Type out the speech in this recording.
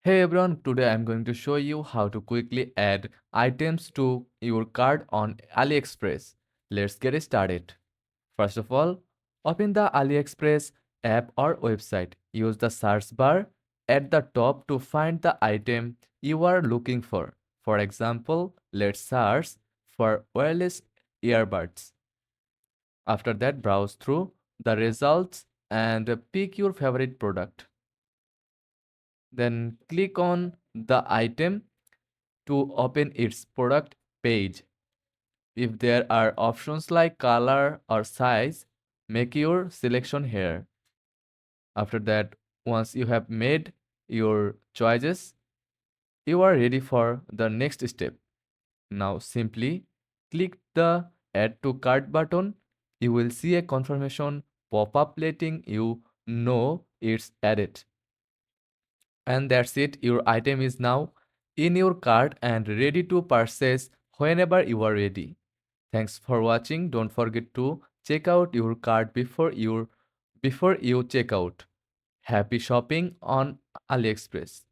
Hey everyone, today I'm going to show you how to quickly add items to your cart on Aliexpress. Let's get started. First of all, open the Aliexpress app or website. Use the search bar at the top to find the item you are looking for. For example, let's search for wireless earbuds. After that, browse through the results and pick your favorite product. Then click on the item to open its product page. If there are options like color or size, make your selection here. After that, once you have made your choices, you are ready for the next step. Now simply click the Add to Cart button. You will see a confirmation pop up letting you know it's added. And that's it, your item is now in your cart and ready to purchase whenever you are ready. Thanks for watching. Don't forget to check out your cart before you check out. Happy shopping on AliExpress.